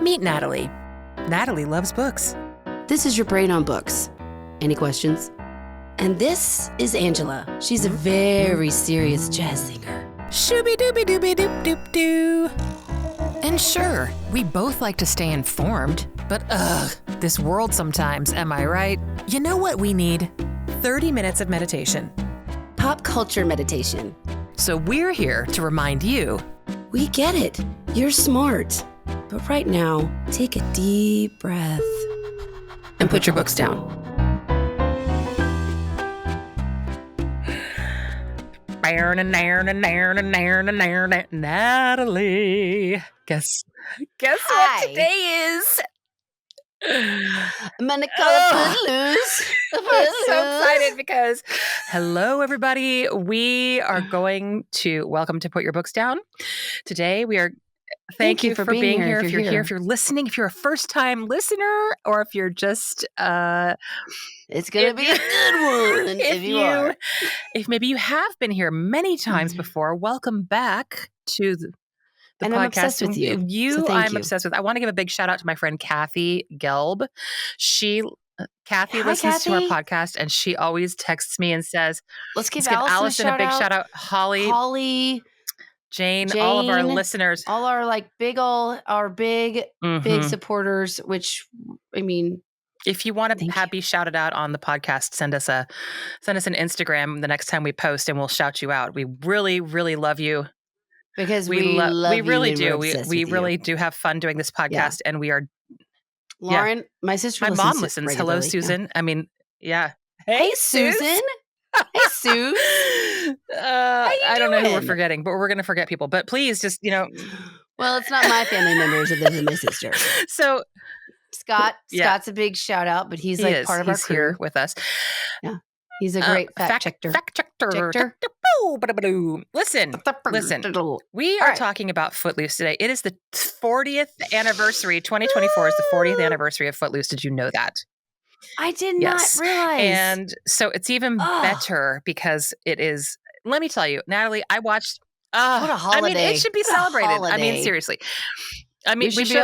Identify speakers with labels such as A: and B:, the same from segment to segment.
A: Meet Natalie. Natalie loves books.
B: This is your brain on books. Any questions? And this is Angela. She's a very serious jazz singer.
A: Shooby-dooby-dooby-doop-doop-doo. And sure, we both like to stay informed, but this world sometimes, am I right? You know what we need? 30 minutes of meditation.
B: Pop culture meditation.
A: So we're here to remind you.
B: We get it. You're smart. But right now, take a deep breath and put your books down.
A: Natalie. Guess what today is?
B: I'm gonna call it FootLOOSE.
A: I'm so excited because, hello everybody. We are going to welcome to Put Your Books Down. Today we are. Thank you for being here. If you're here, if you're listening, if you're a first-time listener, or if you're just
B: it's gonna be a good one.
A: If maybe you have been here many times before, welcome back to the
B: and
A: podcast.
B: I'm obsessed with you. So thank you.
A: Obsessed with. I want to give a big shout out to my friend Kathy Gelb. Kathy listens to our podcast, and she always texts me and says,
B: "Let's give Allison
A: a big shout out." Holly. Jane, all of our listeners,
B: all our big supporters, which I mean,
A: if you want to be shouted out on the podcast, send us an Instagram the next time we post and we'll shout you out. We really, really love you.
B: Because we really do.
A: We really do have fun doing this podcast, and we are
B: Lauren, my sister,
A: my mom listens. Hello, Susan. Yeah. I mean, yeah.
B: Hey Susan. Hey, Sue.
A: I don't know who we're forgetting, but we're going to forget people. But please just,
B: Well, it's not my family members. It is my sister.
A: So
B: Scott's a big shout out, but he's part of our crew.
A: Here with us.
B: Yeah. He's a great fact checker.
A: Listen. We are talking about FootLOOSE today. It is the 40th anniversary. 2024 is the 40th anniversary of FootLOOSE. Did you know that?
B: I did not realize.
A: And so it's even better because it is, let me tell you, Natalie, I watched,
B: what a holiday.
A: I mean, it should be celebrated. I mean, seriously. I mean, we should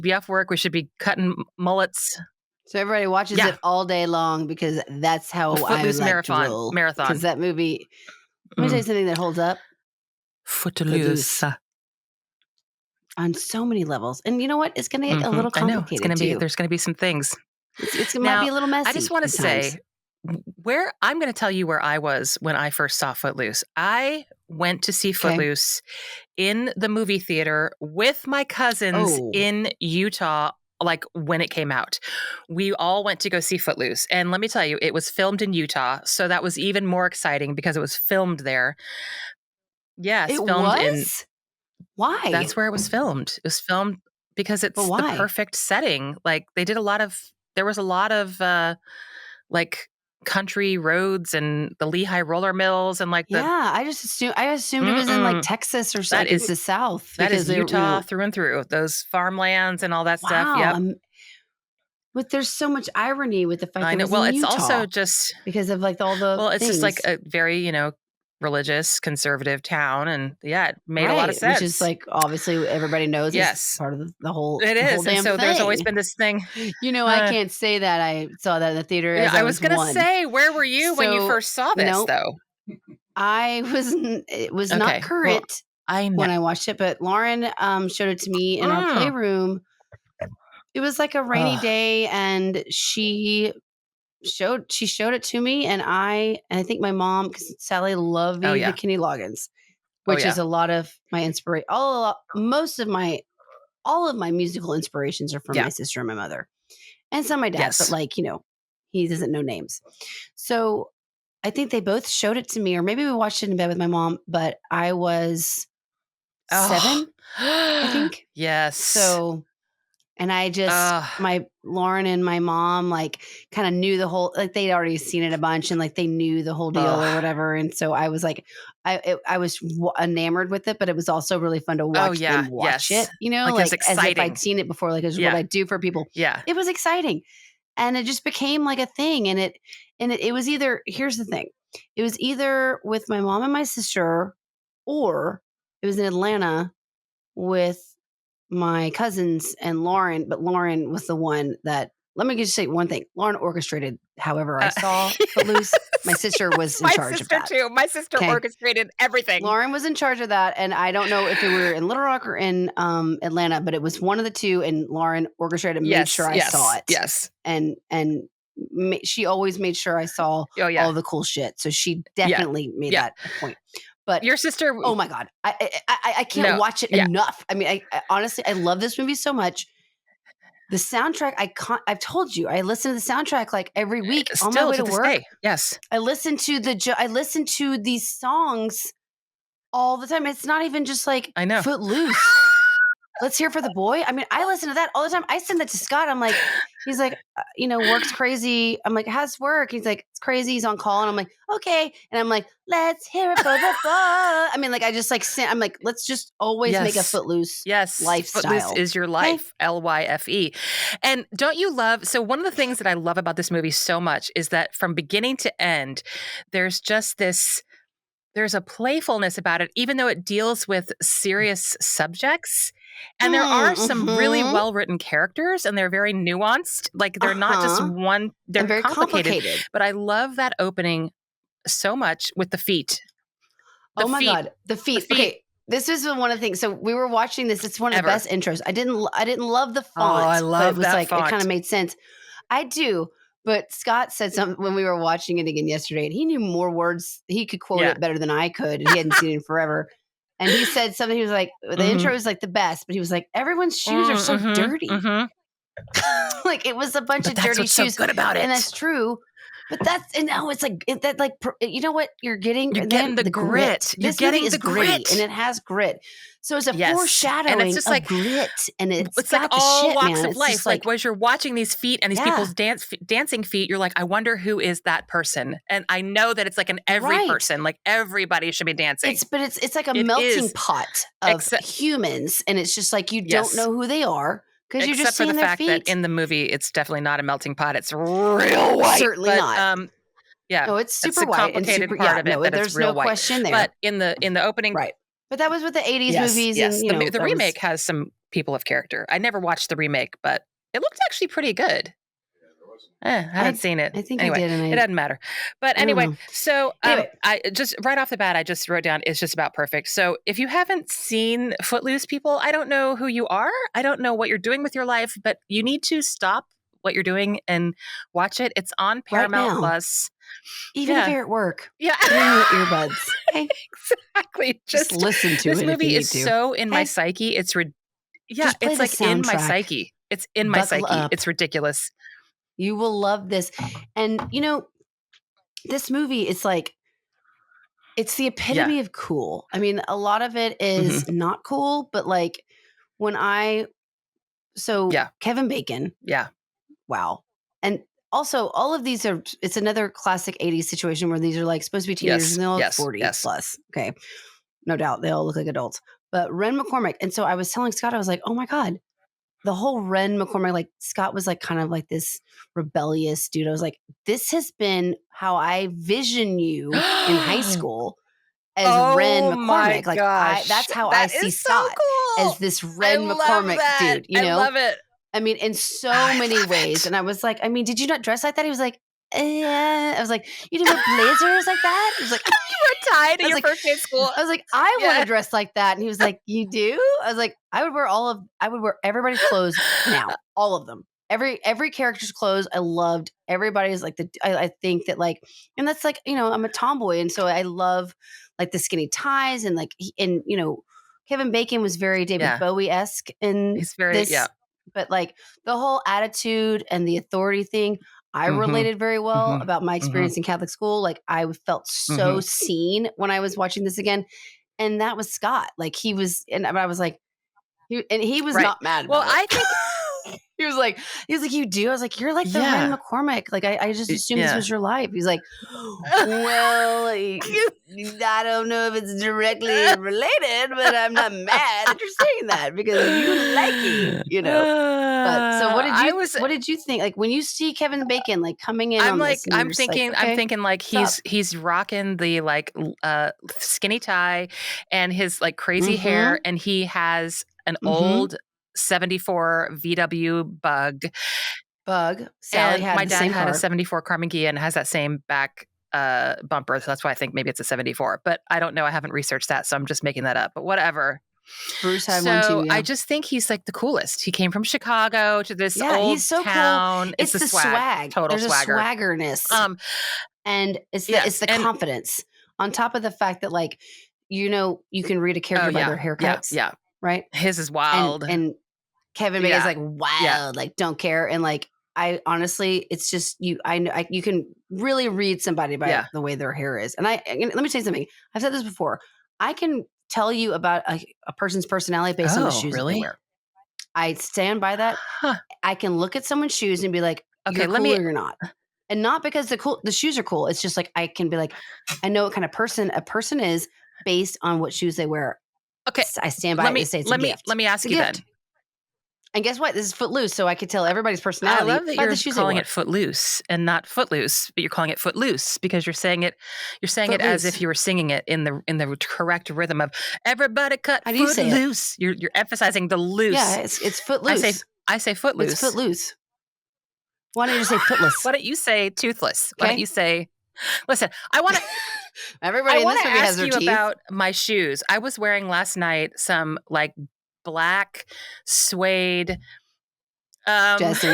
A: be off work. We should be cutting mullets.
B: So everybody watches it all day long because that's how I like
A: marathon.
B: Because that movie, let me tell you something that holds up.
A: FootLOOSE.
B: On so many levels. And you know what? It's going to get a little complicated.
A: It's going to be, there's going to be some things.
B: It might be a little messy.
A: I just want to say I'm going to tell you where I was when I first saw FootLOOSE. I went to see FootLOOSE in the movie theater with my cousins in Utah, like when it came out. We all went to go see FootLOOSE. And let me tell you, it was filmed in Utah. So that was even more exciting because it was filmed there. Yes,
B: Why?
A: That's where it was filmed. It was filmed because it's the perfect setting. Like there was a lot of country roads and the Lehigh roller mills and
B: I assumed it was in Texas or something. It's the South.
A: That is Utah through and through. Those farmlands and all that stuff. Yep.
B: But there's so much irony with the fact that it was in
A: it's
B: Utah
A: also just
B: because of all the
A: it's
B: things.
A: just like a very religious conservative town, and it made a lot of sense.
B: Which is obviously everybody knows it's part of the whole.
A: It is,
B: and
A: so there's always been this thing.
B: I can't say that I saw that in the theater.
A: Yeah, I was going to say, where were you when you first saw this? Though
B: it was not current when I watched it, but Lauren showed it to me in our playroom. It was like a rainy day, and she showed it to me, and I think my mom, because Sally loved the Kenny Loggins, which is a lot of my inspiration. All of my musical inspirations are from my sister and my mother, and some of my dad. But he doesn't know names. So I think they both showed it to me, or maybe we watched it in bed with my mom. But I was 7, I think.
A: Yes.
B: So. And I just, my Lauren and my mom, kind of knew the whole, they'd already seen it a bunch, and they knew the whole deal or whatever. And so I was I was enamored with it, but it was also really fun to watch them watch it, as if I'd seen it before, as what I do for people.
A: Yeah.
B: It was exciting. And it just became a thing. And it was either, here's the thing. It was either with my mom and my sister, or it was in Atlanta with my cousins and Lauren, but Lauren was the one that. Let me just say one thing. Lauren orchestrated however I saw Footloose. My sister was in charge of that.
A: My sister too. My sister orchestrated everything.
B: Lauren was in charge of that, and I don't know if we were in Little Rock or in Atlanta, but it was one of the two, and Lauren orchestrated and made sure I saw it.
A: Yes.
B: And she always made sure I saw all the cool shit. So she definitely made that a point. But
A: your sister,
B: oh my God, I can't watch it enough. I mean, I honestly, I love this movie so much. The soundtrack, I've told you, I listen to the soundtrack like every week on my way to work.
A: Yes.
B: I listen to these songs all the time. It's not even just like Footloose. Let's Hear for the Boy. I mean, I listen to that all the time. I send that to Scott. I'm like, he's like, work's crazy. I'm like, how's work? He's like, it's crazy. He's on call. And I'm like, okay. And I'm like, let's hear it for the boy. I mean, like, I just like, I'm like, let's just always make a Footloose lifestyle.
A: Footloose is your life. LYFE. And don't you love, so one of the things that I love about this movie so much is that from beginning to end, there's just there's a playfulness about it, even though it deals with serious subjects. And there are some really well-written characters, and they're very nuanced. Like, they're not just one, they're very complicated. But I love that opening so much with the feet.
B: God, the feet. Okay, this is one of the things. So we were watching this. It's one of the best intros. I didn't love the font.
A: Oh, I love that font.
B: It kind of made sense. I do. But Scott said something when we were watching it again yesterday, and he knew more words. He could quote it better than I could, and he hadn't seen it in forever. And he said something. He was like, the intro is like the best, but he was like, everyone's shoes are so dirty. Like, it was a bunch of dirty shoes.
A: That's so good about it.
B: And that's true. But it's like that. Like, you know what you're getting?
A: You're getting the grit.
B: This movie is gritty, and it has grit. So it's a foreshadowing, and it's just like grit, and it's got
A: like all
B: shit,
A: walks
B: man.
A: of life. Like, as you're watching these feet and these people's dancing feet, you're like, I wonder who is that person. And I know that it's like an every person, like everybody should be dancing.
B: It's like a melting pot of humans, and it's just like you don't know who they are. Because you're just seeing their feet.
A: Except for the fact that in the movie, it's definitely not a melting pot. It's real white.
B: Certainly not.
A: No,
B: it's super
A: white.
B: Complicated
A: part of it. That
B: there's
A: it's real
B: no question there.
A: But in the opening,
B: right? But that was with the '80s movies.
A: Yes,
B: and
A: the remake has some people of character. I never watched the remake, but it looked actually pretty good. I haven't seen it.
B: I think
A: anyway,
B: I did.
A: It doesn't matter. But anyway, so I just right off the bat, I just wrote down, it's just about perfect. So if you haven't seen Footloose, people, I don't know who you are. I don't know what you're doing with your life, but you need to stop what you're doing and watch it. It's on Paramount Plus.
B: Even if you're at work.
A: Yeah.
B: Put in your earbuds. Okay.
A: Exactly.
B: Just listen to it.
A: This movie is so in my psyche. It's it's like in my psyche. It's in my psyche. It's ridiculous.
B: You will love this. And, this movie is like, it's the epitome of cool. I mean, a lot of it is not cool, but like Kevin Bacon.
A: Yeah.
B: Wow. And also all of these it's another classic 80s situation where these are like supposed to be teenagers and they'll look 40 plus. Okay. No doubt. They all look like adults. But Ren McCormick. And so I was telling Scott, I was like, oh my God. The whole Ren McCormick, like Scott was like kind of like this rebellious dude. I was like, this has been how I vision you in high school as Ren McCormick. Like that's how I see Scott as this Ren McCormick dude.
A: I love it.
B: I mean, in so many ways. And I was like, I mean, did you not dress like that? He was like, I was like, you didn't wear blazers like that? He was like,
A: you were tied at your first day of school.
B: I was like, I want to dress like that. And he was like, you do? I was like, I would wear everybody's clothes now. All of them. Every character's clothes. I loved everybody's like I think that like, and that's like, I'm a tomboy. And so I love like the skinny ties and like, Kevin Bacon was very David Bowie-esque in
A: He's very,
B: but like the whole attitude and the authority thing, I related very well about my experience in Catholic school. Like I felt so seen when I was watching this again. And that was Scott. Like he was, and I was like, he was not mad about it.
A: I think
B: he was like, you do? I was like, you're like the Ren McCormick. Like I just assumed this was your life. He's like, well, I don't know if it's directly related, but I'm not mad that you're saying that because you like it, But so what did you think? Like when you see Kevin Bacon like coming in,
A: I'm thinking like he's rocking the like skinny tie and his like crazy hair, and he has an old 74 VW Bug.
B: Sally had
A: my
B: the
A: dad
B: same
A: had
B: car.
A: a 74 Carmen Ghia and has that same back bumper. So that's why I think maybe it's a 74. But I don't know. I haven't researched that. So I'm just making that up. But whatever.
B: Bruce had one too, yeah.
A: I just think he's like the coolest. He came from Chicago to this old
B: he's so
A: town.
B: Cool. It's the swag.
A: Total
B: There's
A: swagger.
B: a swaggerness. And it's the confidence. On top of the fact that, like, you can read a character by their haircuts.
A: Yeah.
B: Right?
A: His is wild.
B: And Kevin Bacon's like wild, like don't care. And like, I honestly, it's just you can really read somebody by the way their hair is. And let me tell you something. I've said this before. I can tell you about a person's personality based on the shoes that they wear. I stand by that. Huh. I can look at someone's shoes and be like, okay, you're cool or you're not. And not because the shoes are cool. It's just like, I can be like, I know what kind of person a person is based on what shoes they wear. Okay. I stand by it. Let
A: me ask you then.
B: And guess what? This is Footloose, so I could tell everybody's personality.
A: I love that you're calling it Footloose and not Footloose, but you're calling it Footloose because you're saying it it as if you were singing it in the correct rhythm of everybody cut Footloose. You're emphasizing the loose.
B: Yeah, it's Footloose.
A: I say Footloose.
B: It's Footloose. Why don't you say Footless?
A: Why don't you say Toothless? Why don't you say? Listen, I want to.
B: Everybody in this movie has their teeth.
A: About my shoes. I was wearing last night some like black suede.
B: Jesse.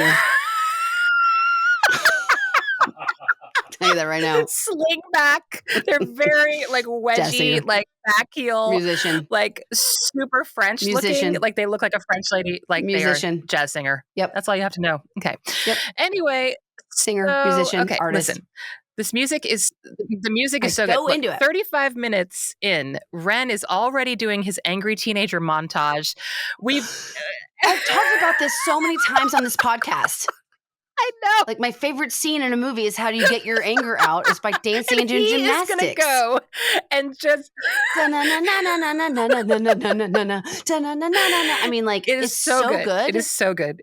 B: Tell you that right now.
A: Sling back. They're very like wedgy, Jesse. Like back heel.
B: Musician.
A: Like super French
B: musician.
A: Looking. Like they look like a French lady. Like musician. They are jazz singer.
B: Yep.
A: That's all you have to know. Okay.
B: Yep.
A: Anyway.
B: Singer, musician, artist.
A: Listen. The music is so
B: go
A: good.
B: Into it.
A: 35 minutes in, Ren is already doing his angry teenager montage.
B: I've talked about this so many times on this podcast.
A: I know.
B: Like my favorite scene in a movie is how do you get your anger out? It's by dancing and doing gymnastics.
A: He's gonna go and just.
B: I mean, like
A: it's so good. It is so good.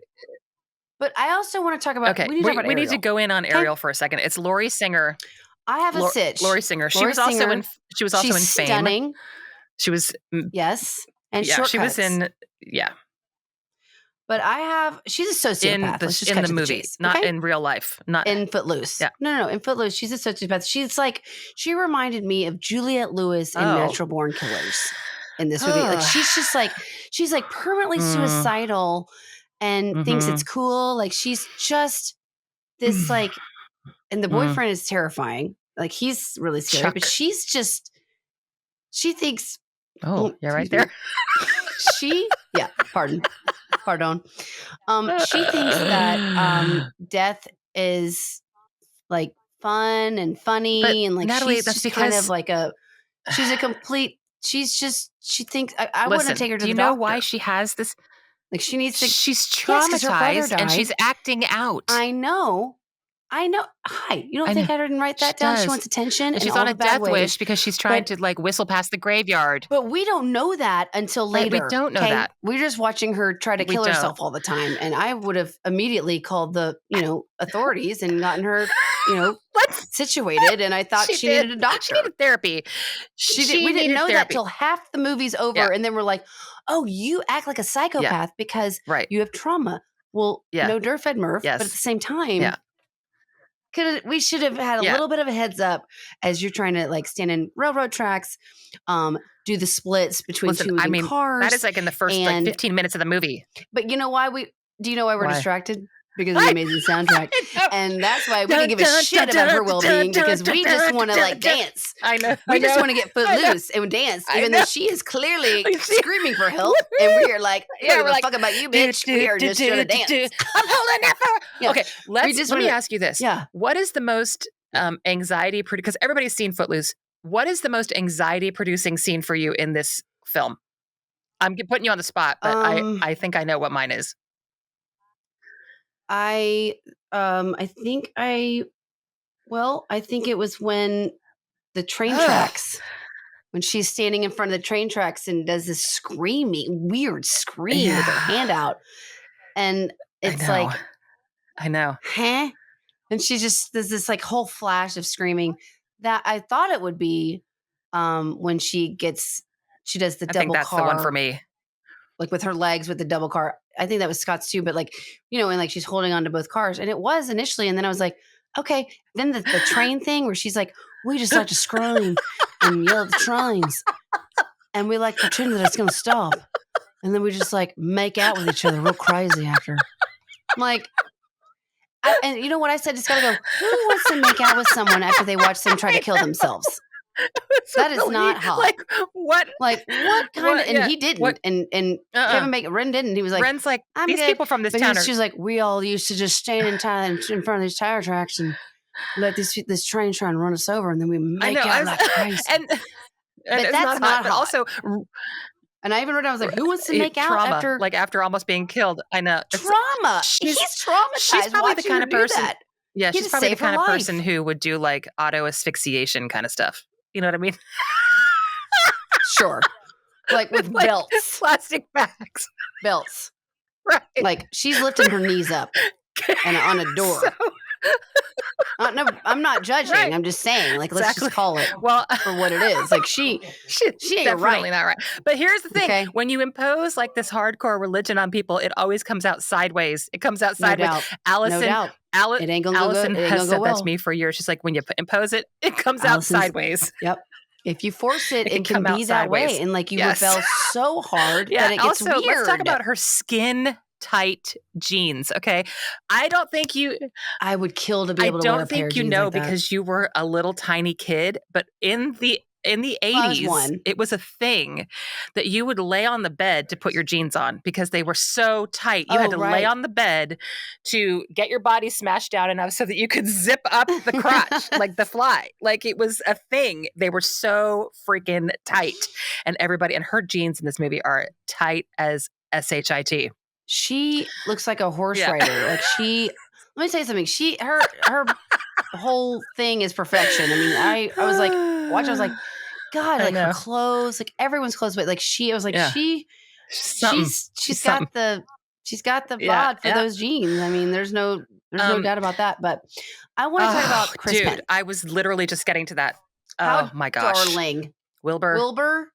B: But I also want to talk about.
A: Okay, we need to go in on Ariel for a second. It's Laurie Singer.
B: I have a sitch.
A: Laurie Singer. She was also in Fame.
B: Stunning.
A: She was
B: yes, and shortcuts.
A: She was in
B: But she's a sociopath
A: in the movie, not in real life, not
B: in Footloose.
A: Yeah.
B: No, in Footloose, she's a sociopath. She reminded me of Juliette Lewis in Natural Born Killers in this movie. Like she's like permanently suicidal and thinks it's cool. Like she's just this like, and the boyfriend is terrifying. Like he's really scary, but she thinks.
A: Oh, you're right there.
B: Pardon. She thinks that death is like fun and funny, but and like Natalie, she's just kind of like she thinks I want to take her to the doctor.
A: Do you know why she has this?
B: Like she needs to.
A: She's traumatized and she's acting out.
B: I know. Hi, you don't think I didn't write that down? She wants attention.
A: And she's on a death wish because she's trying to like whistle past the graveyard.
B: But we don't know that until later.
A: We don't know that.
B: We're just watching her try to kill herself all the time. And I would have immediately called the, authorities and gotten her, situated. And I thought she needed a doctor.
A: She needed therapy.
B: We didn't know that till half the movie's over. Yeah. And then we're like, oh, you act like a psychopath because you have trauma. Well, no Durf fed Murph, but at the same time, we should have had a little bit of a heads up as you're trying to like stand in railroad tracks, do the splits between two moving cars.
A: That is like in the first 15 minutes of the movie.
B: But you know why do you know why we're distracted? Because of the amazing soundtrack. And that's why we didn't give a shit about her well-being because we just want to like dance.
A: I know.
B: We just want to get footloose and dance, even though she is clearly screaming for help. And we are like, we're like, fuck about you, bitch. We are just going to dance.
A: I'm holding that for. Okay, let me ask you this. Yeah. What is the most anxiety, because everybody's seen Footloose. What is the most anxiety-producing scene for you in this film? I'm putting you on the spot, but I think I know what mine is.
B: I think it was when the train tracks, when she's standing in front of the train tracks and does this weird scream with her hand out. And it's like,
A: I know.
B: Huh? And she just does this like whole flash of screaming that I thought it would be when she does the double car.
A: I think that's the one for me.
B: like with her legs with the double car. I think that was Scott's too, but like, and like she's holding on to both cars. And it was initially. And then I was like, okay. Then the train thing where she's like, we just like to scream and yell at the trains. And we like pretend that it's going to stop. And then we just like make out with each other real crazy after. I'm like, and you know what I said? Just got to go, who wants to make out with someone after they watch them try to kill themselves? That is not hot.
A: Like what?
B: Like what kind of? And he didn't.
A: What?
B: And Kevin Bacon, Ren didn't. He was like,
A: Ren's like,
B: I'm
A: these
B: good.
A: people from this town.
B: She's like, we all used to just stand in front of these tire tracks and let this train try and run us over, and then we make out like crazy.
A: And
B: but that's not hot.
A: But also.
B: And I even read, I was like, who wants to make out
A: trauma, after almost being killed? I know.
B: Trauma. He's traumatized.
A: She's probably the kind of person.
B: That.
A: Yeah, she's probably the kind of person who would do like auto asphyxiation kind of stuff. You know what I mean?
B: Sure. Like with belts.
A: Plastic bags.
B: Belts.
A: Right.
B: Like she's lifting her knees up and on a door. No, I'm not judging. Right. I'm just saying, like, let's just call it for what it is. Like she ain't
A: definitely not right. But here's the thing:
B: okay.
A: when you impose like this hardcore religion on people, it always comes out sideways. It comes out sideways.
B: No doubt.
A: Allison,
B: no doubt. It ain't gonna
A: Allison
B: go good.
A: has said that to me for years. She's like, when you impose it, it comes out sideways.
B: Yep. If you force it, it can be that way, and like you rebel so hard that it gets weird.
A: Let's talk about her skin tight jeans. Okay. I don't think
B: I would kill to be able to wear a pair of jeans.
A: I don't think you know
B: like
A: because you were a little tiny kid, but in the 80s, it was a thing that you would lay on the bed to put your jeans on because they were so tight. You had to lay on the bed to get your body smashed down enough so that you could zip up the crotch like the fly. Like it was a thing. They were so freaking tight. And her jeans in this movie are tight as SHIT.
B: She looks like a horse rider. Like let me tell you something. Her whole thing is perfection. I mean, I was like, I was like, God, like her clothes, like everyone's clothes, but like I was like, she's got the bod for those jeans. I mean, there's no doubt about that. But I want to talk about Chris Penn.
A: I was literally just getting to that. Oh my gosh.
B: Darling.
A: Willard.
B: Willard.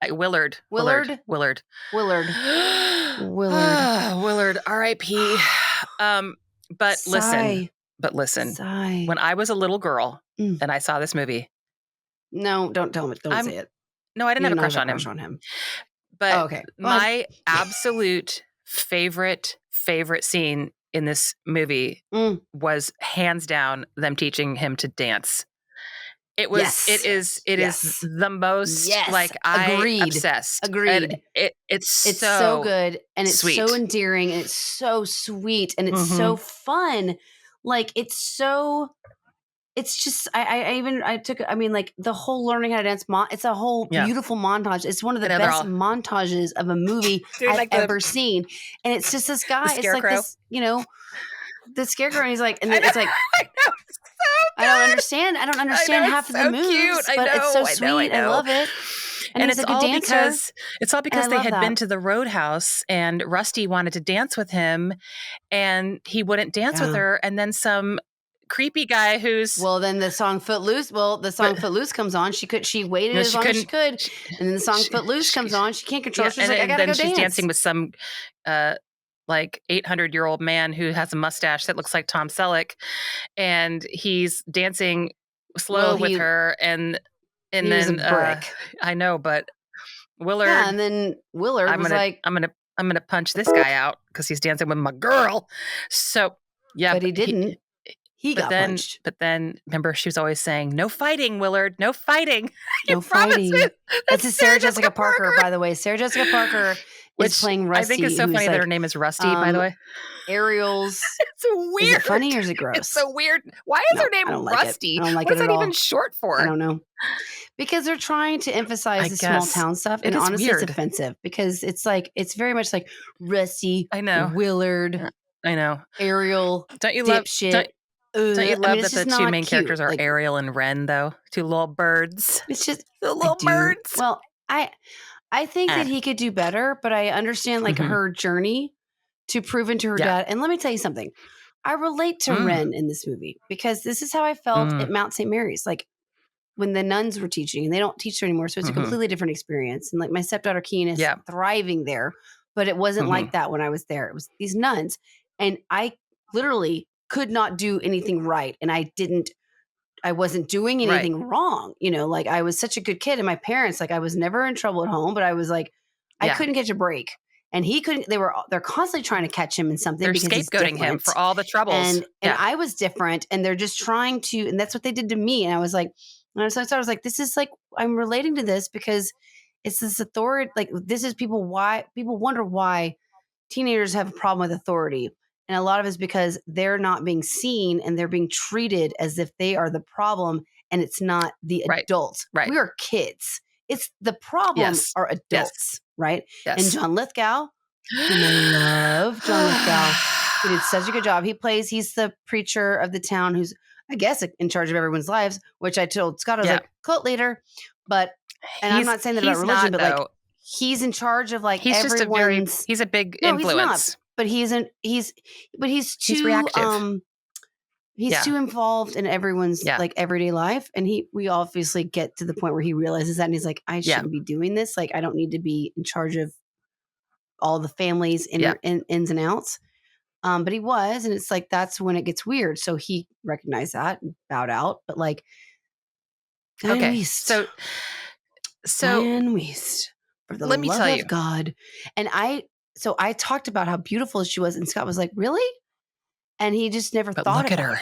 A: R.I.P. But
B: Sigh.
A: listen.
B: Sigh.
A: When I was a little girl and I saw this movie.
B: No, don't tell me. Don't say it.
A: No, I didn't have a crush on him. But my absolute favorite scene in this movie was hands down them teaching him to dance. It was. It is the most like
B: Agreed.
A: I obsessed.
B: Agreed.
A: And it's
B: so good and it's
A: sweet.
B: so endearing and it's so sweet and it's so fun. Like it's just I mean like the whole learning how to dance it's a whole beautiful montage. It's one of the best montages of a movie I've ever seen. And it's just this guy. It's like this, the scarecrow, and he's like, and it's like I don't understand half of the moves, but it's so sweet. I love it. And
A: it's all because they had been to the Roadhouse and Rusty wanted to dance with him and he wouldn't dance with her. And then some creepy guy
B: then the song Footloose. Footloose comes on. She waited as long as she could. And then the song Footloose comes on. She can't control. She's like, I gotta go dance.
A: She's dancing with some like 800-year-old man who has a mustache that looks like Tom Selleck, and he's dancing slow with her, and then
B: was a brick.
A: I know, but Willard.
B: Yeah, and then Willard was like,
A: I'm gonna punch this guy out because he's dancing with my girl. So yeah,
B: but he didn't. He got punched.
A: But then, remember, she was always saying, "No fighting, Willard. No fighting.
B: No fighting." That's a Sarah Jessica Parker, by the way. Sarah Jessica Parker is playing Rusty.
A: I think it's so funny that her name is Rusty, by the way.
B: Ariel's.
A: It's weird.
B: Is it funny or is it gross?
A: It's so weird. Why is her name Rusty?
B: I don't like
A: what
B: it
A: is that even short for?
B: I don't know. Because they're trying to emphasize the small town stuff, and honestly, it's offensive because it's very much like Rusty.
A: I know.
B: Willard.
A: I know.
B: Ariel.
A: Don't you love? Don't you love that the two main characters are
B: like,
A: Ariel and Ren, though? Two little birds.
B: It's just
A: the little birds.
B: Well, I think that he could do better, but I understand like her journey to prove into her dad. And let me tell you something. I relate to Ren in this movie because this is how I felt at Mount St. Mary's. Like when the nuns were teaching, and they don't teach there anymore, so it's a completely different experience. And like my stepdaughter Keen is thriving there, but it wasn't like that when I was there. It was these nuns, and I literally could not do anything right, and I wasn't doing anything wrong. Like I was such a good kid, and my parents, like I was never in trouble at home, but I was like, I couldn't catch a break. And he couldn't, they're constantly trying to catch him in something
A: They're
B: because he's
A: scapegoating
B: different.
A: him for all the troubles.
B: And I was different, and they're just trying to, and that's what they did to me. And I was like, I was like, this is like, I'm relating to this because it's this authority. Like this is people wonder why teenagers have a problem with authority. And a lot of it's because they're not being seen and they're being treated as if they are the problem, and it's not the adults.
A: Right.
B: We are kids. It's the problem are adults, right?
A: Yes.
B: And John Lithgow, whom I love John Lithgow, he did such a good job. He's the preacher of the town who's, I guess, in charge of everyone's lives, which I told Scott, I was like, cult leader. But, and I'm not saying that about religion, but like, he's in charge of like everyone's.
A: He's a big influence.
B: He's not, but he's too
A: reactive.
B: He's too involved in everyone's like everyday life, and we obviously get to the point where he realizes that, and he's like, I shouldn't be doing this. Like, I don't need to be in charge of all the families ins and outs. But he was, and it's like that's when it gets weird. So he recognized that and bowed out. But like, Diane Wiest,
A: so
B: Diane Wiest, for the love of God, and I talked about how beautiful she was, and Scott was like, really? And he just never thought
A: look at her.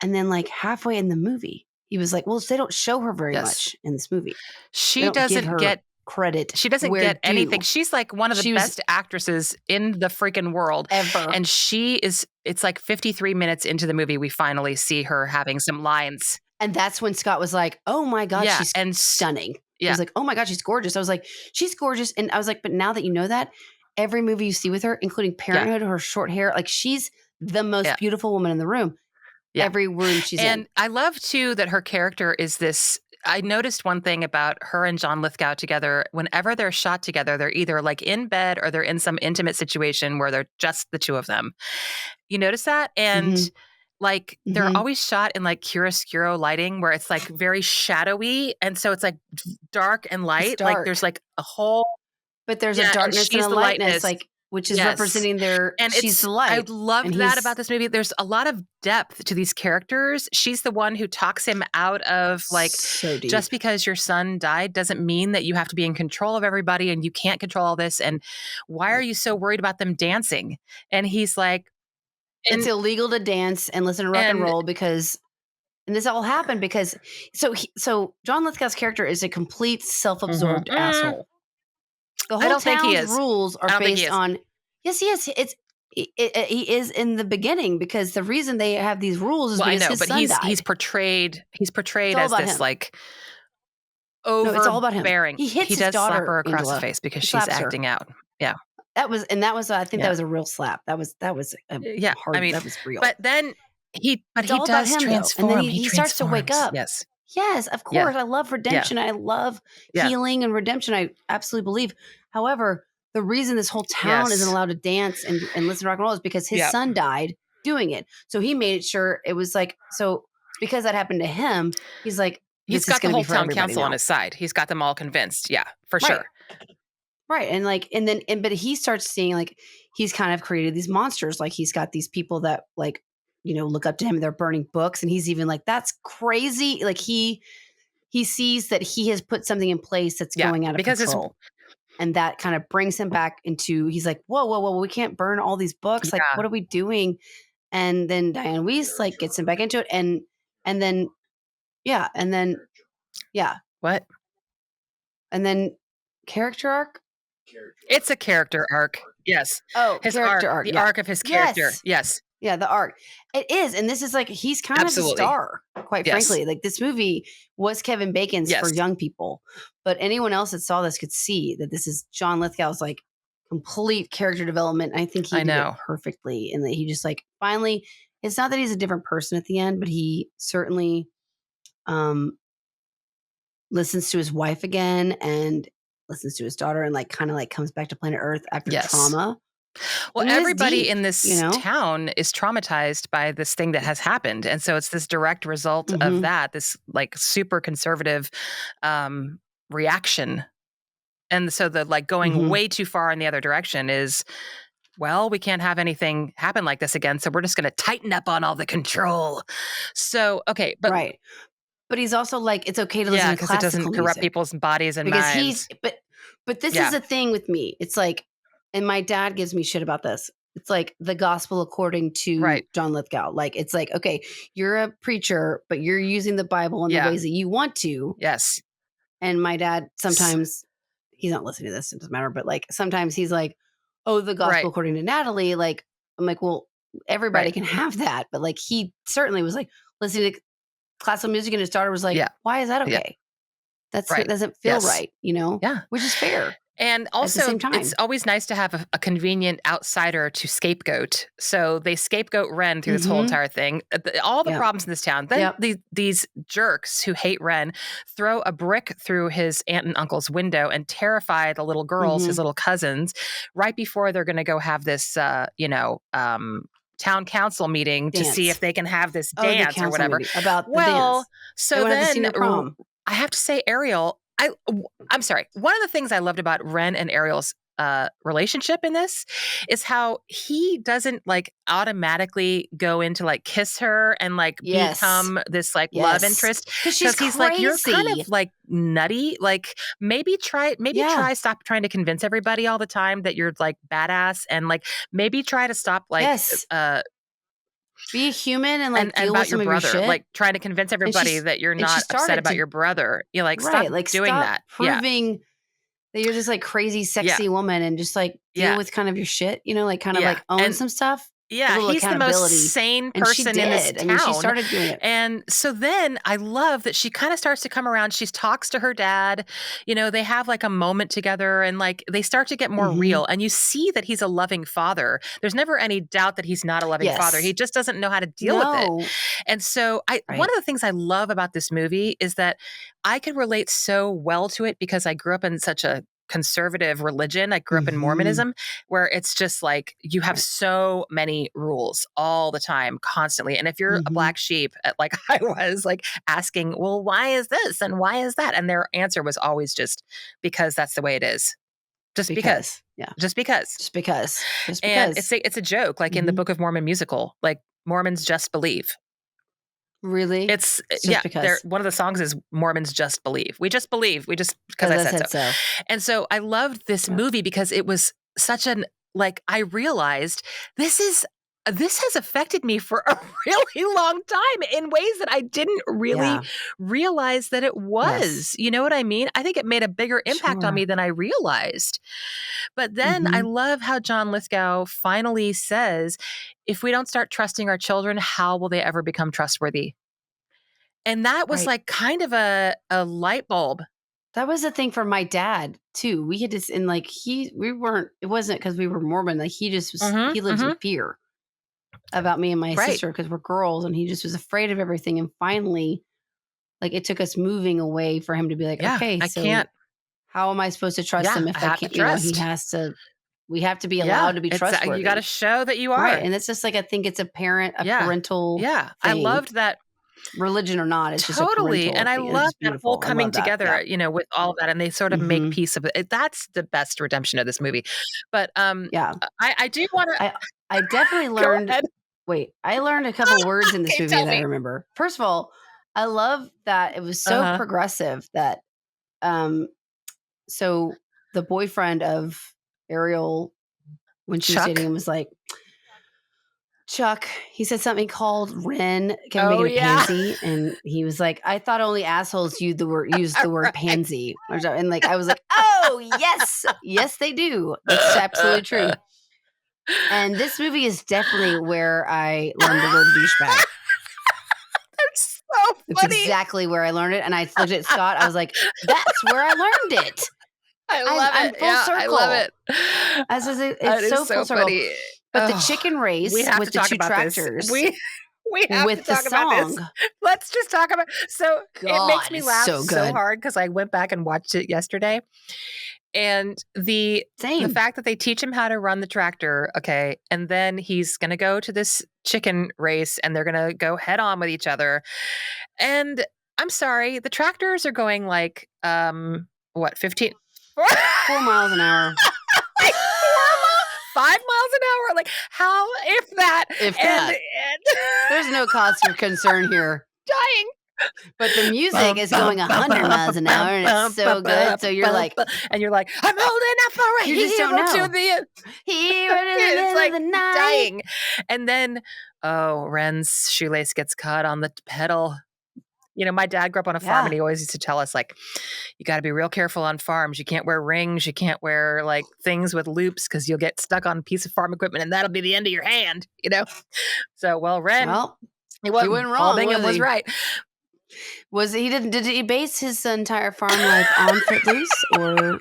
B: And then like halfway in the movie, he was like, well, they don't show her very much in this movie.
A: She doesn't get
B: credit.
A: She doesn't get anything. She's like one of the best actresses in the freaking world.
B: Ever.
A: And it's like 53 minutes into the movie, we finally see her having some lines.
B: And that's when Scott was like, oh my God, she's stunning. Yeah. I was like, oh my God, she's gorgeous. I was like, she's gorgeous. And I was like, but now that you know that, every movie you see with her, including Parenthood, her short hair, like she's the most beautiful woman in the room. Yeah. Every room she's in.
A: And I love too that her character is this. I noticed one thing about her and John Lithgow together. Whenever they're shot together, they're either like in bed or they're in some intimate situation where they're just the two of them. You notice that? And like they're always shot in like chiaroscuro lighting where it's like very shadowy. And so it's like dark and light. Like there's like a whole.
B: But there's a darkness and a lightness, like which is representing she's the light.
A: I loved that about this movie. There's a lot of depth to these characters. She's the one who talks him out of like, just because your son died doesn't mean that you have to be in control of everybody and you can't control all this. And why are you so worried about them dancing? And he's like,
B: it's illegal to dance and listen to rock and roll because, and this all happened because, so John Lithgow's character is a complete self-absorbed asshole. The whole town's rules are based on. Yes, he is. He is in the beginning because the reason they have these rules is because his son died.
A: He's portrayed as this like overbearing.
B: It's all about him. He hits his daughter,
A: slap her across the face because she's acting out. Yeah,
B: that was I think that was a real slap. That was hard. I mean, that was real.
A: But then he does transform.
B: And then he starts to wake up.
A: Yes,
B: of course. I love redemption. I love healing and redemption. I absolutely believe. However, the reason this whole town isn't allowed to dance and listen to rock and roll is because his son died doing it. So he made sure it was like, so because that happened to him, he's like,
A: he's got the whole town council on his side. He's got them all convinced. Yeah, for sure.
B: Right. And like, but he starts seeing like, he's kind of created these monsters. Like he's got these people that like, look up to him and they're burning books. And he's even like, that's crazy. Like he sees that he has put something in place that's going out of control. And that kind of brings him back into, he's like, whoa, we can't burn all these books. Like, what are we doing? And then Diane Wiest like gets him back into it. And then.
A: What?
B: And then character arc?
A: It's a character arc. Yes.
B: Oh,
A: his
B: character arc.
A: The arc of his character. Yes.
B: Yeah, the arc. It is. And this is like, he's kind of the star, quite frankly. Like this movie was Kevin Bacon's for young people. But anyone else that saw this could see that this is John Lithgow's like complete character development. I think he did it perfectly. And that he just like, finally, it's not that he's a different person at the end, but he certainly listens to his wife again and listens to his daughter and like kind of like comes back to planet Earth after trauma.
A: Well, everybody in this town is traumatized by this thing that has happened. And so it's this direct result of that, this like super conservative reaction. And so the like going way too far in the other direction is, well, we can't have anything happen like this again. So we're just going to tighten up on all the control. So, okay. But
B: right. But he's also like, it's okay to listen to classical
A: because it doesn't corrupt people's bodies and
B: because
A: minds.
B: but this is the thing with me. It's like, and my dad gives me shit about this. It's like the gospel according to John Lithgow. Like, it's like, okay, you're a preacher, but you're using the Bible in the ways that you want to.
A: Yes.
B: And my dad, sometimes he's not listening to this. It doesn't matter. But like, sometimes he's like, oh, the gospel according to Natalie. Like, I'm like, well, everybody can have that. But like, he certainly was like listening to classical music and his daughter was like, why is that okay? That doesn't feel right, you know?
A: Yeah.
B: Which is fair.
A: And also, it's always nice to have a convenient outsider to scapegoat. So they scapegoat Ren through this whole entire thing. All the problems in this town. Then these jerks who hate Ren throw a brick through his aunt and uncle's window and terrify the little girls, his little cousins, right before they're going to go have this, town council meeting to see if they can have this dance or whatever.
B: About the dance.
A: So then I have to say, Ariel, I'm sorry. One of the things I loved about Ren and Ariel's relationship in this is how he doesn't like automatically go into like kiss her and like become this like love interest
B: because he's crazy.
A: Like, you're kind of like nutty. Like maybe try stop trying to convince everybody all the time that you're like badass, and like maybe try to stop like
B: be a human and like deal
A: about
B: with some
A: your brother,
B: of your shit.
A: like trying to convince everybody that you're not upset about your brother. You like stop doing that.
B: Proving that you're this like crazy, sexy woman and just like deal with kind of your shit, you know, like kind of like own some stuff.
A: Yeah, he's the most sane person in this town.
B: I mean, she started doing it.
A: And so then I love that she kind of starts to come around. She talks to her dad. You know, they have like a moment together and like they start to get more real. And you see that he's a loving father. There's never any doubt that he's not a loving father. He just doesn't know how to deal with it. And so one of the things I love about this movie is that I could relate so well to it because I grew up in such a conservative religion. I grew up in Mormonism, where it's just like you have so many rules all the time, constantly. And if you're a black sheep, like I was, like asking, well, why is this and why is that? And their answer was always just because that's the way it is. Just because.
B: Yeah.
A: Just because.
B: Just because.
A: And it's a joke, like in the Book of Mormon musical, like Mormons just believe.
B: Really?
A: It's one of the songs is Mormons just believe. We just believe. We just because I said so. And so I loved this movie because it was such an like I realized this has affected me for a really long time in ways that I didn't really realize that it was. Yes. You know what I mean? I think it made a bigger impact on me than I realized. But then I love how John Lithgow finally says, if we don't start trusting our children, how will they ever become trustworthy? And that was like kind of a light bulb.
B: That was the thing for my dad too. We had this, and like it wasn't because we were Mormon. Like he just was, he lived in fear about me and my sister because we're girls, and he just was afraid of everything. And finally, like it took us moving away for him to be like, okay,
A: I can't.
B: How am I supposed to trust him if I can't? You know, he has to. We have to be allowed to be trustworthy.
A: You got to show that you are,
B: and it's just like I think it's a parental.
A: Yeah,
B: thing.
A: I loved that.
B: Religion or not, it's
A: totally.
B: Just
A: and I love that whole coming together, you know, with all of that, and they sort of make peace of it. That's the best redemption of this movie. But I do want to.
B: I definitely learned. Wait, I learned a couple words in this movie that I remember. First of all, I love that it was so progressive that, so the boyfriend of Ariel, when she was dating him, was like. Chuck, he said something called Ren can make it a pansy, and he was like, "I thought only assholes use the word pansy," and like I was like, "Oh yes, they do. That's absolutely true." And this movie is definitely where I learned the word douchebag.
A: That's so funny.
B: It's exactly where I learned it, and I looked at Scott. I was like, "That's where I learned it."
A: I love it.
B: I'm full circle.
A: I love it.
B: It's so full circle. Funny. But the chicken race with the two tractors.
A: We have to talk about this. Let's just talk about so it makes me laugh so hard because I went back and watched it yesterday. And the fact that they teach him how to run the tractor, okay, and then he's gonna go to this chicken race and they're gonna go head on with each other. And I'm sorry, the tractors are going like 15
B: 4 miles an hour.
A: Like 5 miles an hour. Like how, if that. And
B: there's no cause for concern here.
A: Dying.
B: But the music is going 100 miles an hour, and it's so good. So you're like,
A: I'm holding out for a hero to the
B: it's like
A: the night. Dying. And then, Ren's shoelace gets cut on the pedal. You know, my dad grew up on a farm, and he always used to tell us, like, you got to be real careful on farms. You can't wear rings. You can't wear like things with loops because you'll get stuck on a piece of farm equipment, and that'll be the end of your hand. You know. So, Ren, he wasn't wrong. Paul Bingham was right.
B: Was he did he base his entire farm life on Footloose or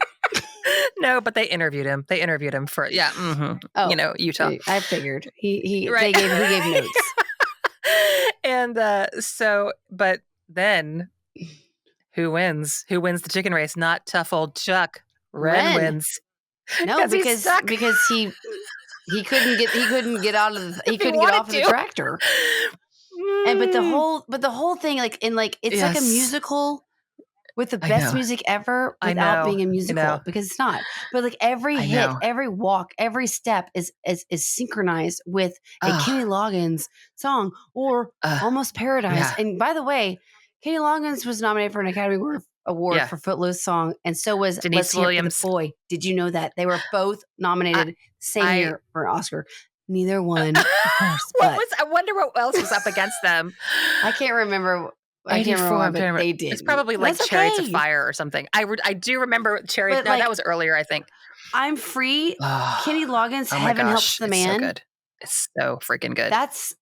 A: no? But they interviewed him. They interviewed him for Utah.
B: I figured he gave notes.
A: And but then who wins? Who wins the chicken race? Not tough old Chuck. Ren wins.
B: No, because he couldn't get out of the tractor. And but the whole thing, it's like a musical with the best music ever without being a musical, because it's not. But like every hit, every walk, every step is synchronized with a Kenny Loggins song or Almost Paradise. Yeah. And by the way, Kenny Loggins was nominated for an Academy Award for Footloose song, and so was
A: Denise Williams.
B: The Boy. Did you know that they were both nominated same year for an Oscar? Neither one.
A: I wonder what else was up against them.
B: I can't remember. I can't remember what they did.
A: It's probably like Chariots of Fire or something. I do remember Chariots. No, that was earlier, I think.
B: I'm Free. Kenny Loggins, Heaven Helps the Man.
A: It's so good. It's so freaking good.
B: That's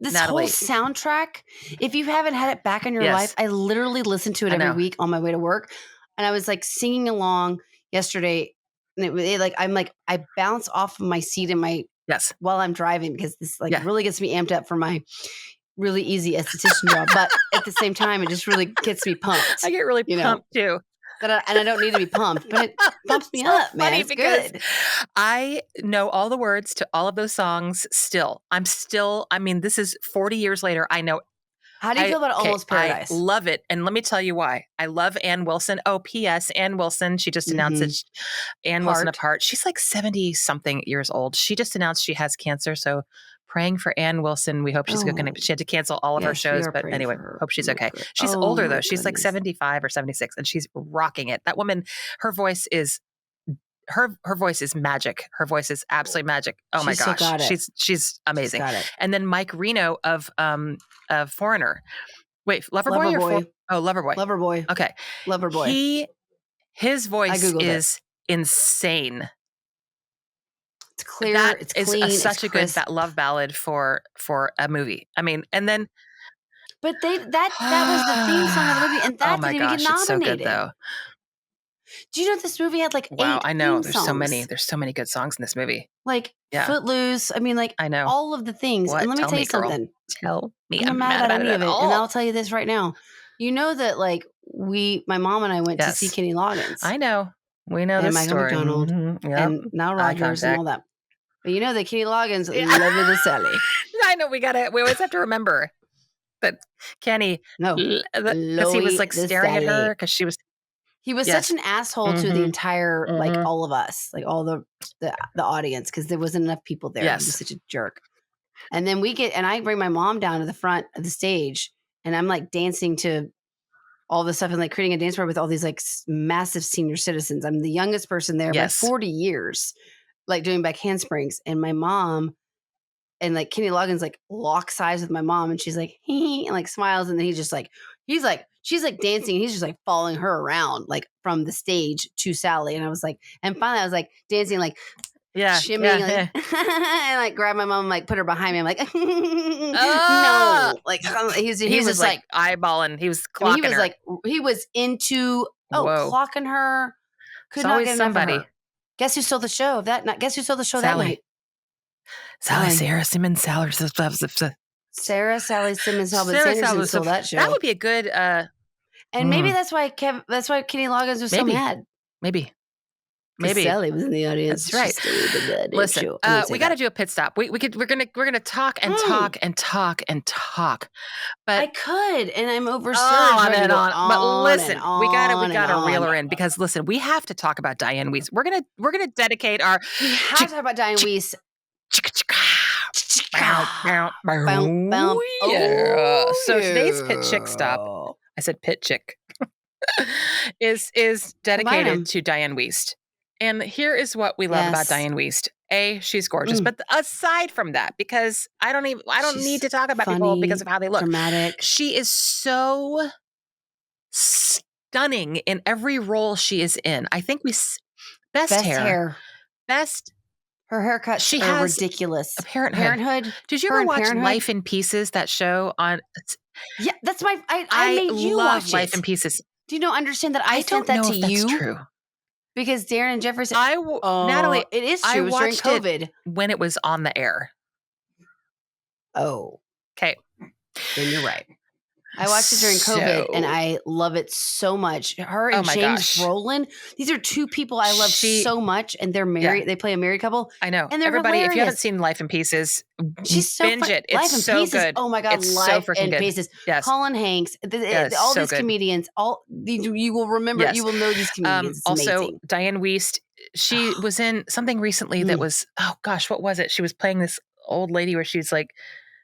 B: this whole soundtrack. If you haven't had it back in your life, I literally listen to it every week on my way to work, and I was like singing along yesterday. And I bounce off of my seat while I'm driving, because this really gets me amped up for my really easy esthetician job. But at the same time, it just really gets me pumped.
A: I get really pumped too.
B: And I don't need to be pumped, but it pumps me up, man. It's good.
A: I know all the words to all of those songs still. This is 40 years later. I know.
B: How do you feel about Almost Paradise?
A: I love it. And let me tell you why. I love Ann Wilson. Oh, P.S. Ann Wilson. She just announced it. Ann Wilson of Heart. She's like 70-something years old. She just announced she has cancer. So praying for Ann Wilson. We hope she's going to. She had to cancel all of her shows. But anyway, hope she's okay. She's older, though. She's like 75 or 76. And she's rocking it. That woman, her voice is... Her voice is magic. Her voice is absolutely magic. Oh my gosh, she's amazing. And then Mike Reno of Foreigner. Wait, Loverboy or Loverboy?
B: Loverboy.
A: Okay,
B: Loverboy.
A: His voice is insane.
B: It's clear. It's clean.
A: Such a good love ballad for a movie. I mean, and then.
B: But that was the theme song of the movie, and that didn't even get nominated.
A: It's so good though.
B: Do you know this movie had like 8
A: I know. There's
B: songs.
A: So many. There's so many good songs in this movie.
B: Like Footloose. I mean, I know all of the things.
A: What?
B: And let me tell you something.
A: Tell me.
B: I'm not mad about any of it. And I'll tell you this right now. You know that my mom and I went to see Kenny Loggins.
A: I know. We know this story.
B: McDonald and Nile Rodgers and all that. But you know that Kenny Loggins loved the Sally.
A: I know. We always have to remember that Kenny, because he was like staring at her because she was.
B: He was such an asshole to the entire, all of us, like all the audience, because there wasn't enough people there. Yes. He was such a jerk. And then I bring my mom down to the front of the stage, and I'm like dancing to all this stuff and like creating a dance bar with all these like massive senior citizens. I'm the youngest person there by 40 years, like doing back handsprings. And my mom and like Kenny Loggins like locks eyes with my mom, and she's like, and like smiles. And then she's like, she's like dancing, and he's just like following her around, like from the stage to Sally. And I was like, and finally I was like dancing, like shimmying, and like grab my mom, and, like put her behind me. I'm like, no, like he was just like
A: eyeballing. He was clocking her.
B: He was into clocking her. Could not get somebody. Enough of her. Guess who stole the show Guess who stole the show that night?
A: Sarah Simmons.
B: Sally Simmons Sanderson stole that show.
A: That would be a good.
B: And maybe that's why Kenny Loggins was so mad.
A: Maybe Maybe
B: Sally was in the audience.
A: That's right. Listen, we got to do a pit stop. We're gonna talk and talk and talk and talk. But
B: I could, and I'm oversurged.
A: On and on. But listen, we gotta reel her in because listen, we have to talk about Diane Weiss. We're gonna dedicate our.
B: We have to talk about Diane Weiss.
A: So today's pit chick stop. I said pit chick. is dedicated to Diane Weiss. And here is what we love about Diane Weiss. A, she's gorgeous. But aside from that, because I don't need to talk about people because of how they look.
B: Dramatic.
A: She is so stunning in every role she is in. I think best hair. Her haircuts are ridiculous. Parenthood. Did you ever watch Life in Pieces, that show on?
B: Yeah, that's my. I made you watch
A: Life in Pieces.
B: Do you understand that I sent that to you? That's true. Because Darren and Jefferson. Natalie, it is true. It was during COVID
A: when it was on the air.
B: Oh,
A: okay.
B: Then you're right. I watched it during COVID, and I love it so much. Her and James Brolin, these are two people I love so much, and they're married. Yeah. They play a married couple.
A: I know.
B: And they're
A: Everybody,
B: hilarious.
A: if you haven't seen Life in Pieces, binge it. It's so good.
B: Oh my God,
A: it's
B: Life
A: so freaking
B: in
A: good.
B: Pieces.
A: Yes.
B: Colin Hanks, all these comedians, you will remember, you will know these comedians. It's
A: also,
B: amazing.
A: Diane Weiss, she was in something recently that was, oh gosh, what was it? She was playing this old lady where she's like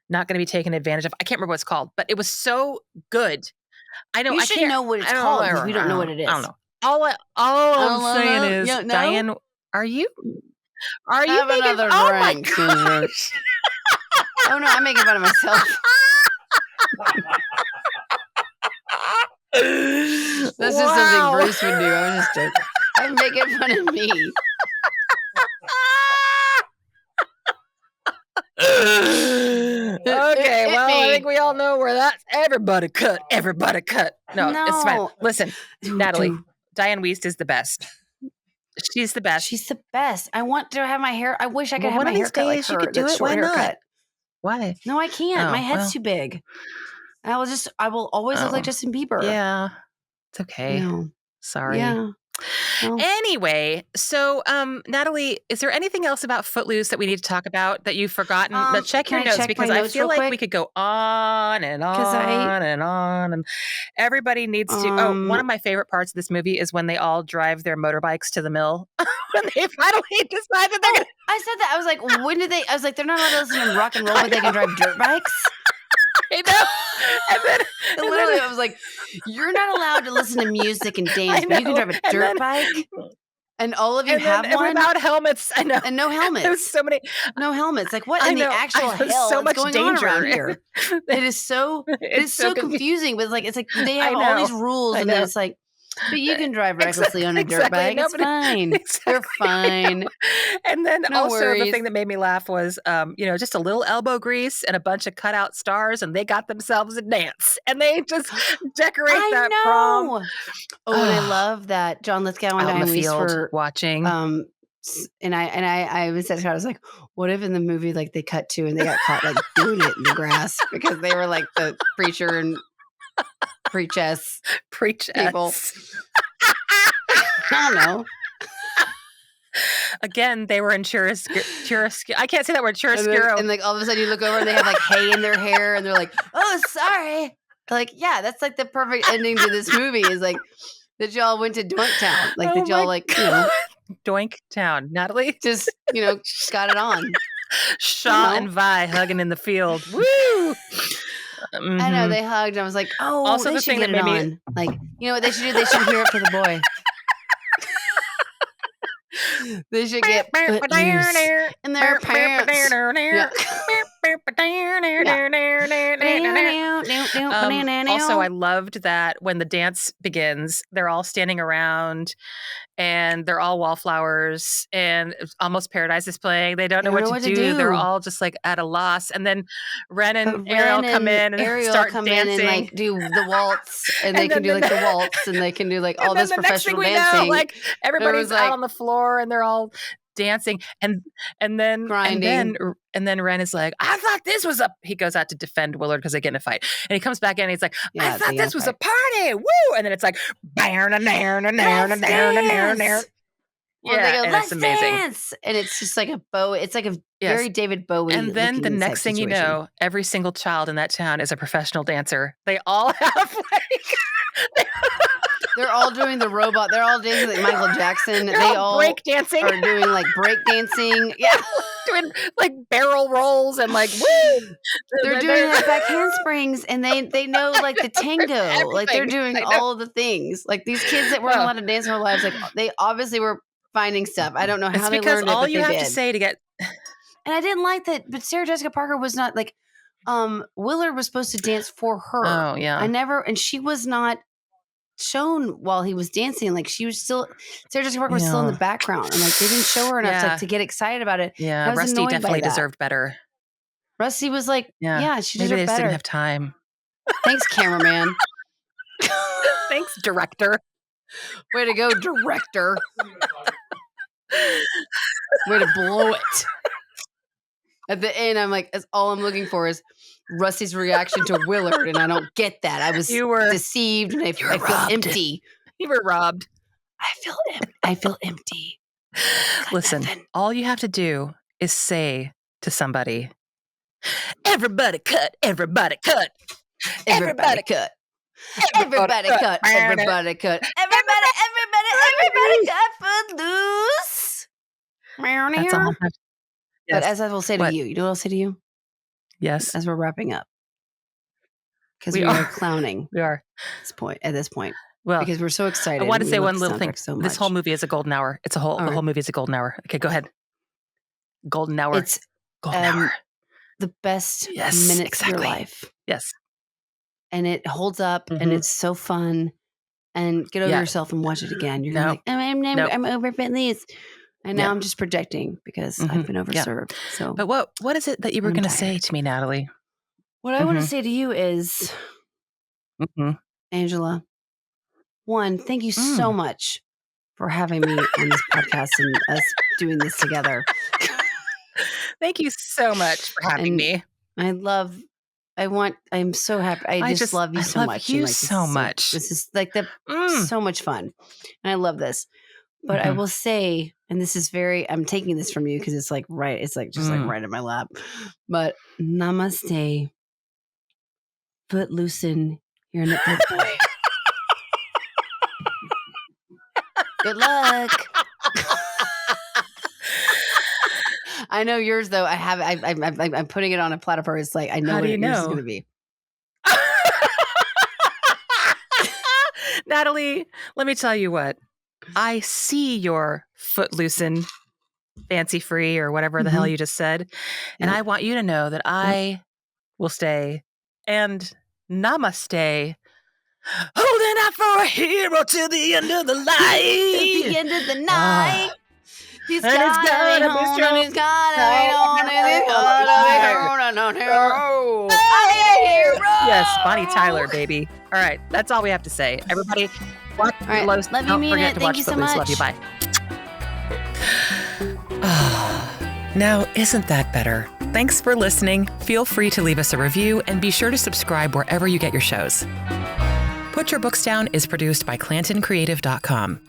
A: not going to be taken advantage of. I can't remember what it's called, but it was so good. I know.
B: You should know what it's called because we don't know what it is.
A: I don't know. All I'm saying is, Diane, are you
B: Have
A: making
B: another drink?
A: Oh my gosh.
B: Oh no, I'm making fun of myself. This is something Bruce would do. I'm just joking. I'm making fun of me.
A: Okay, I think we all know where that's. Everybody cut. No, it's fine. Listen, Natalie, Diane Weiss is the best. She's the best.
B: She's the best. I want to have my hair. I wish I could have my hair cut like her.
A: You could do it. Why not? Why?
B: No, I can't. My head's too big. I will always look like Justin Bieber.
A: Yeah. It's okay.
B: No.
A: Sorry.
B: Yeah. Well.
A: Anyway, so Natalie, is there anything else about Footloose that we need to talk about that you've forgotten? But check your notes because I feel like we could go on and on and on. And everybody needs to. One of my favorite parts of this movie is when they all drive their motorbikes to the mill. When they finally decide that they're going to.
B: I said that. I was like, when did they? I was like, they're not allowed to listen to rock and roll, but they can drive dirt bikes.
A: I know.
B: Literally, I was like, you're not allowed to listen to music and dance, but you can drive a dirt bike. And all of you have one?
A: Without helmets. I know.
B: And no helmets.
A: There's so many.
B: No helmets. Like, what in the actual hell
A: so
B: is
A: much
B: going
A: danger
B: on around here? It is so confusing. But it's like they have all these rules, and then it's like, but you can drive recklessly on a dirt bike. It's fine. You're fine.
A: And then the thing that made me laugh was, just a little elbow grease and a bunch of cutout stars, and they got themselves a dance, and they just decorate that prom.
B: Oh, and I love that John Lithgow and Diane Weiss were
A: watching.
B: And I even said to her, I was like, what if in the movie like they cut to and they got caught like doing it in the grass because they were like the preacher and preachess people. I don't know.
A: Again, they were in chiaroscuro. I can't say that word, chiaroscuro.
B: And like all of a sudden you look over and they have like hay in their hair and they're like, oh, sorry. Like, yeah, that's like the perfect ending to this movie is like that y'all went to Doink Town. Like that y'all like,
A: Doink Town. Natalie?
B: Just, got it on.
A: Shaw and Vi hugging in the field. Woo!
B: I know they hugged. And I was like, oh, also they should get it on. Like, you know what they should do? They should hear it for the boy. They should get Footloose in their pants.
A: Also, I loved that when the dance begins, they're all standing around and they're all wallflowers and Almost Paradise is playing. They don't know what to do. They're all just like at a loss. And then Ren and Ariel come in and start dancing.
B: And like do the waltz and they can do like the waltz and they can do like all this professional dancing.
A: Like everybody's out on the floor and they're all dancing and then grinding. And then Ren is like, I thought this was he goes out to defend Willard because they get in a fight. And he comes back in and he's like, I thought this was a party. Woo! And then it's like,
B: Well, they go, let's dance. And it's just like a it's like a very David Bowie.
A: And then the next thing you know, every single child in that town is a professional dancer. They all have
B: they're all doing the robot. They're all dancing like Michael Jackson. They all
A: break dancing.
B: Are doing like break dancing. Yeah.
A: Doing like barrel rolls and like, woo.
B: They're doing like back handsprings and they know like the tango. Everything. Like they're doing all the things. Like these kids that weren't allowed to dance in their lives, like they obviously were finding stuff. I don't know how they learned it, but they did.
A: All you have to say to get...
B: And I didn't like that, but Sarah Jessica Parker was not like, Willard was supposed to dance for her.
A: Oh, yeah.
B: And she was not shown while he was dancing. Like she was still, Sarah Jessica Parker was still in the background. And like they didn't show her enough to get excited about it.
A: Yeah, Rusty definitely deserved better.
B: Rusty was like, she deserved better.
A: Maybe they just didn't have time.
B: Thanks, cameraman.
A: Thanks, director.
B: Way to go, director. Way to blow it. At the end, I'm like, all I'm looking for is Rusty's reaction to Willard, and I don't get that. I was deceived, and I feel empty.
A: You were robbed.
B: I feel empty.
A: Listen, all you have to do is say to somebody, everybody cut, everybody cut.
B: Everybody cut. Everybody cut. Everybody cut. Everybody cut Footloose.
A: That's all.
B: But as I will say to you, you know what I'll say to you?
A: Yes.
B: As we're wrapping up. Because we are clowning.
A: We are.
B: At this point.
A: Well,
B: because we're so excited.
A: I want to say one little thing. This whole movie is a golden hour. The whole movie is a golden hour. Okay, go ahead. Golden hour.
B: It's
A: golden hour.
B: The best minutes of your life.
A: Yes.
B: And it holds up and it's so fun. And get over yourself and watch it again. You're like, I'm over Footloose. And now I'm just projecting because I've been overserved. So,
A: but what is it that you were going to say to me, Natalie?
B: What I want to say to you is, Angela, one, thank you so much for having me on this podcast and us doing this together.
A: Thank you so much for having me.
B: I'm so happy. I just love you so much.
A: You so much.
B: This is like so much fun. And I love this. But I will say, and this is I'm taking this from you because it's like right. It's like just like right in my lap. But namaste. Footloose, you're a good boy. Good luck. I know yours though. I'm putting it on a platter. It's like I know what yours is going to be.
A: Natalie, let me tell you what. I see your Footloose, fancy free, or whatever the hell you just said. And I want you to know that I will stay and namaste. Holding out for a hero till the end of the light.
B: Till the end of the night. He's got it on, he's got it on, he's got it on.
A: Yes, Bonnie Tyler, baby. All right, that's all we have to say. Everybody, watch Footloose.
B: Love you,
A: Don't forget to watch Footloose. Love you, bye. Now, isn't that better? Thanks for listening. Feel free to leave us a review and be sure to subscribe wherever you get your shows. Put Your Books Down is produced by ClantonCreative.com.